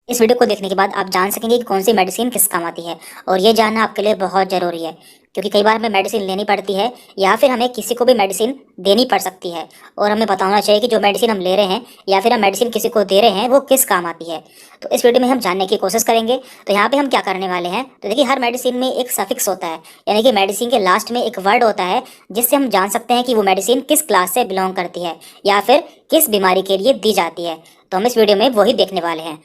इस वीडियो को देखने के बाद आप जान सकेंगे कि कौन सी मेडिसिन किस काम आती है। और ये जानना आपके लिए बहुत ज़रूरी है, क्योंकि कई बार हमें मेडिसिन लेनी पड़ती है या फिर हमें किसी को भी मेडिसिन देनी पड़ सकती है। और हमें पता होना चाहिए कि जो मेडिसिन हम ले रहे हैं या फिर हम मेडिसिन किसी को दे रहे हैं वो किस काम आती है। तो इस वीडियो में हम जानने की कोशिश करेंगे। तो यहाँ पे हम क्या करने वाले हैं, तो देखिए हर मेडिसिन में एक सफिक्स होता है, यानी कि मेडिसिन के लास्ट में एक वर्ड होता है जिससे हम जान सकते हैं कि वो मेडिसिन किस क्लास से बिलोंग करती है या फिर किस बीमारी के लिए दी जाती है। तो हम इस वीडियो में वही देखने वाले हैं।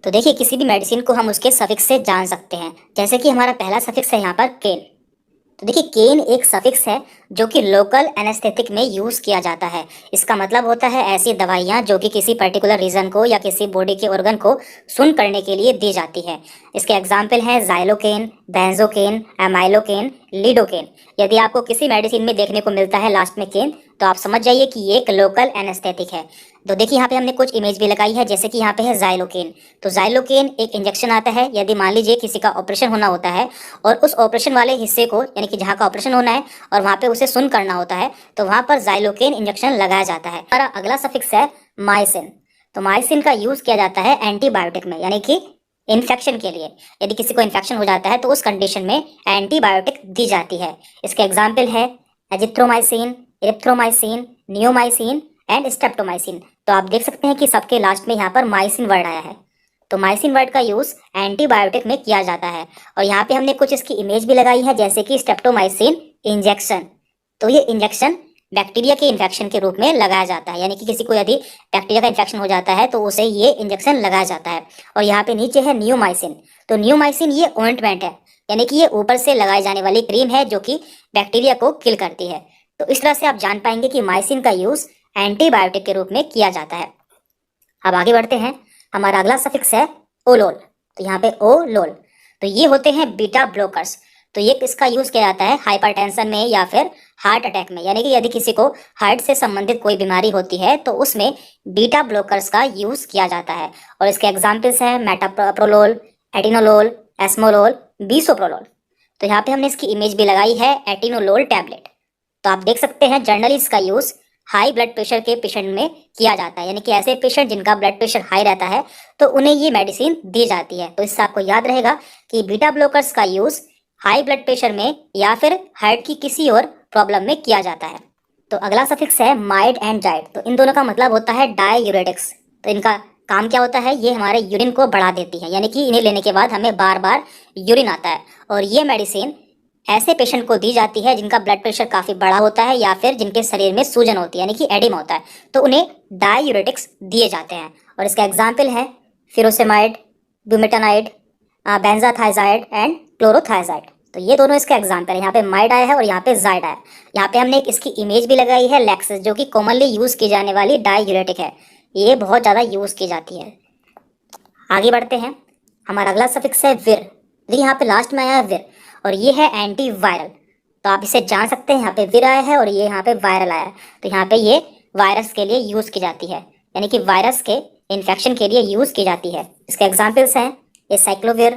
तो देखिए किसी भी मेडिसिन को हम उसके सफिक्स से जान सकते हैं। जैसे कि हमारा पहला सफिक्स है यहाँ पर केन। तो देखिए केन एक सफिक्स है जो कि लोकल एनेस्थेटिक में यूज किया जाता है। इसका मतलब होता है ऐसी दवाइयाँ जो कि किसी पर्टिकुलर रीजन को या किसी बॉडी के ऑर्गन को सुन करने के लिए दी जाती है। इसके एग्जाम्पल हैं जाइलोकेन, बेंजोकेन, एमाइलोकेन, लिडोकेन। यदि आपको किसी मेडिसिन में देखने को मिलता है लास्ट में केन, तो आप समझ जाइए कि ये एक लोकल एनेस्थेटिक है। तो देखिए यहाँ पे हमने कुछ इमेज भी लगाई है, जैसे कि यहाँ पे है जाइलोकेन। तो जाइलोकेन एक इंजेक्शन आता है यदि मान लीजिए किसी का ऑपरेशन होना होता है और उस ऑपरेशन वाले हिस्से को, यानी कि जहाँ का ऑपरेशन होना है और वहाँ पे उसे सुन करना होता है, तो वहाँ पर जाइलोकेन इंजेक्शन लगाया जाता है। हमारा अगला सफिक्स है माइसिन। तो माइसिन का यूज किया जाता है एंटीबायोटिक में, यानी कि इन्फेक्शन के लिए। यदि किसी को इन्फेक्शन हो जाता है तो उस कंडीशन में एंटीबायोटिक दी जाती है। इसके एग्जाम्पल है azithromycin, erythromycin, neomycin and streptomycin. तो आप देख सकते हैं कि सबके लास्ट में यहाँ पर माइसिन वर्ड आया है। तो माइसिन वर्ड का यूज एंटीबायोटिक में किया जाता है। और यहाँ पे हमने कुछ इसकी इमेज भी लगाई है, जैसे कि स्ट्रेप्टोमाइसिन इंजेक्शन। तो ये इंजेक्शन बैक्टीरिया के इन्फेक्शन के रूप में लगाया जाता है, यानी कि किसी को यदि बैक्टीरिया का इन्फेक्शन हो जाता है तो उसे ये इंजेक्शन लगाया जाता है। और यहाँ पे नीचे है नियोमाइसिन। तो नियोमाइसिन ये ऑइंटमेंट है, यानी कि ये ऊपर से लगाई जाने वाली क्रीम है जो कि बैक्टीरिया को किल करती है। तो इस तरह से आप जान पाएंगे कि माइसिन का यूज एंटीबायोटिक के रूप में किया जाता है। अब आगे बढ़ते हैं। हमारा अगला सफिक्स है ओलोल। तो यहाँ पे ओलोल, तो ये होते हैं बीटा ब्लॉकर्स। तो ये इसका यूज किया जाता है हाइपरटेंशन में या फिर हार्ट अटैक में, यानी कि यदि किसी को हार्ट से संबंधित कोई बीमारी होती है तो उसमें बीटा ब्लॉकर्स का यूज किया जाता है। और इसके एग्जाम्पल्स हैं मेटाप्रोलोल, एटिनोलोल, एस्मोलोल, बीसोप्रोलोल। तो यहाँ पे हमने इसकी इमेज भी लगाई है, एटिनोलोल टैबलेट। तो आप देख सकते हैं जनरली इसका यूज हाई ब्लड प्रेशर के पेशेंट में किया जाता है, यानी कि ऐसे पेशेंट जिनका ब्लड प्रेशर हाई रहता है तो उन्हें ये मेडिसिन दी जाती है। तो इससे आपको याद रहेगा कि बीटा ब्लॉकर्स का यूज हाई ब्लड प्रेशर में या फिर हार्ट की किसी और प्रॉब्लम में किया जाता है। तो अगला सफिक्स है माइड एंड जाइड। तो इन दोनों का मतलब होता है डाययूरेटिक्स। तो इनका काम क्या होता है, ये हमारे यूरिन को बढ़ा देती है, यानी कि इन्हें लेने के बाद हमें बार बार यूरिन आता है। और ये मेडिसिन ऐसे पेशेंट को दी जाती है जिनका ब्लड प्रेशर काफ़ी बड़ा होता है या फिर जिनके शरीर में सूजन होती है, यानी कि एडिमा होता है, तो उन्हें डाययूरेटिक्स दिए जाते हैं। और इसका एग्जाम्पल है फिरोसेमाइड, ब्यूमेटानाइड, बेंजाथाइजाइड एंड क्लोरोथाइजाइड। तो ये दोनों इसका एग्जाम्पल है। यहाँ पे माइड आया है और यहाँ पे जाइड आया है। यहाँ पे हमने एक इसकी इमेज भी लगाई है, लैक्सिस, जो कि कॉमनली यूज़ की जाने वाली डाययूरेटिक है। ये बहुत ज़्यादा यूज़ की जाती है। आगे बढ़ते हैं। हमारा अगला सफिक्स है विर। देखिए यहाँ पे लास्ट में आया है विर, और ये है एंटी वायरल। तो आप इसे जान सकते हैं, यहाँ पे विर आया है और ये यहाँ पे वायरल आया है। तो यहाँ पे ये वायरस के लिए यूज़ की जाती है, यानी कि वायरस के इन्फेक्शन के लिए यूज़ की जाती है। इसके एग्जाम्पल्स हैं ये साइक्लोविर,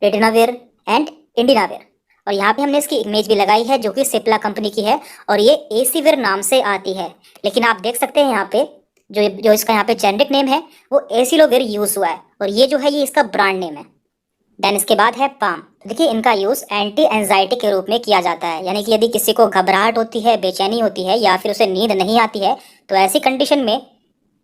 रेटिनाविर एंड इंडिनाविर। और यहाँ पे हमने इसकी इमेज भी लगाई है जो कि सिप्ला कंपनी की है, और ये एसीविर नाम से आती है। लेकिन आप देख सकते हैं यहाँ पे जो इसका यहाँ पे जेनेरिक नेम है वो एसिलोविर यूज हुआ है, और ये जो है ये इसका ब्रांड नेम है। देन इसके बाद है पाम। तो देखिए इनका यूज़ एंटी एंजाइटी के रूप में किया जाता है, यानी कि यदि किसी को घबराहट होती है, बेचैनी होती है या फिर उसे नींद नहीं आती है, तो ऐसी कंडीशन में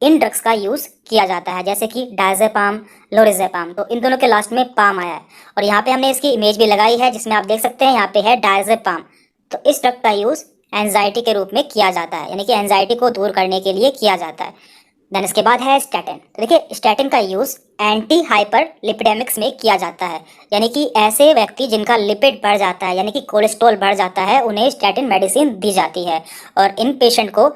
इन ड्रग्स का यूज़ किया जाता है, जैसे कि डायजेपाम, लोरिजेपाम। तो इन दोनों के लास्ट में पाम आया है। और यहाँ पे हमने इसकी इमेज भी लगाई है, जिसमें आप देख सकते हैं यहाँ पे है डायजेपाम। तो इस ड्रग का यूज़ एंजाइटी के रूप में किया जाता है, यानी कि एंजाइटी को दूर करने के लिए किया जाता है। देन इसके बाद है स्टैटिन। तो देखिए स्टैटिन का यूज़ एंटी हाइपर लिपिडेमिक्स में किया जाता है, यानी कि ऐसे व्यक्ति जिनका लिपिड बढ़ जाता है, यानी कि कोलेस्ट्रॉल बढ़ जाता है, उन्हें स्टैटिन मेडिसिन दी जाती है। और इन पेशेंट को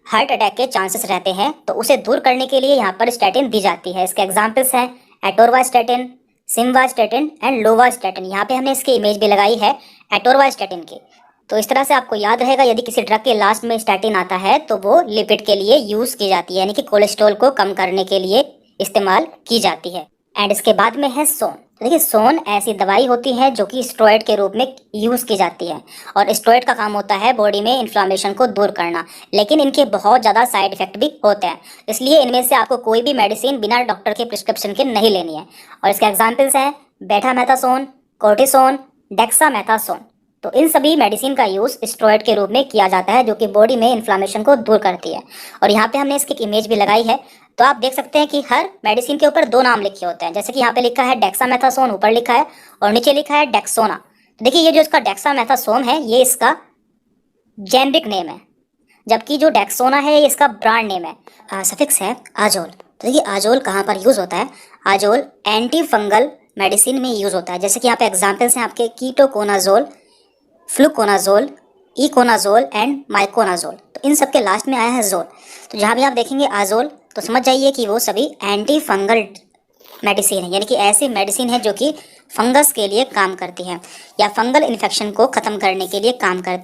हार्ट अटैक के चांसेस रहते हैं, तो उसे दूर करने के लिए यहाँ पर स्टैटिन दी जाती है। इसके एग्जाम्पल्स हैं एटोरवास्टैटिन, सिमवास्टैटिन एंड लोवास्टैटिन। यहाँ पे हमने इसकी इमेज भी लगाई है एटोरवास्टैटिन की। तो इस तरह से आपको याद रहेगा, यदि किसी ड्रग के लास्ट में स्टैटिन आता है तो वो लिपिड के लिए यूज़ की जाती है, यानी कि कोलेस्ट्रॉल को कम करने के लिए इस्तेमाल की जाती है। एंड इसके बाद में है सोन। देखिए, सोन ऐसी दवाई होती है जो कि स्टेरॉइड के रूप में यूज़ की जाती है, और स्टेरॉइड का काम होता है बॉडी में इन्फ्लामेशन को दूर करना, लेकिन इनके बहुत ज़्यादा साइड इफेक्ट भी होते हैं। इसलिए इनमें से आपको कोई भी मेडिसिन बिना डॉक्टर के प्रिस्क्रिप्शन के नहीं लेनी है। और इसके एग्जाम्पल्स हैं बेटामेथासोन, कोर्टिसोन, डेक्सामेथासोन। तो इन सभी मेडिसिन का यूज़ स्टेरॉइड के रूप में किया जाता है जो कि बॉडी में इन्फ्लामेशन को दूर करती है। और यहाँ पे हमने इसकी एक इमेज भी लगाई है, तो आप देख सकते हैं कि हर मेडिसिन के ऊपर 2 नाम लिखे होते हैं। जैसे कि यहाँ पे लिखा है डेक्सामेथासोन ऊपर लिखा है, और नीचे लिखा है डेक्सोना। तो देखिए, ये जो इसका डेक्सामेथासोन है ये इसका जेनरिक नेम है, जबकि जो डेक्सोना है ये इसका ब्रांड नेम है। सफिक्स है आजोल। तो देखिए, आजोल कहाँ पर यूज़ होता है? आजोल एंटी फंगल मेडिसिन में यूज़ होता है। जैसे कि यहाँ पे एग्जाम्पल्स हैं आपके ketoconazole, fluconazole, econazole and miconazole. तो इन सब के लास्ट में आया है जोल। तो जहाँ भी आप देखेंगे आजोल, तो समझ जाइए कि वो सभी एंटी फंगल मेडिसिन है, यानी कि ऐसी मेडिसिन है जो कि फंगस के लिए काम करती है या फंगल इन्फेक्शन को ख़त्म करने के लिए काम करती है।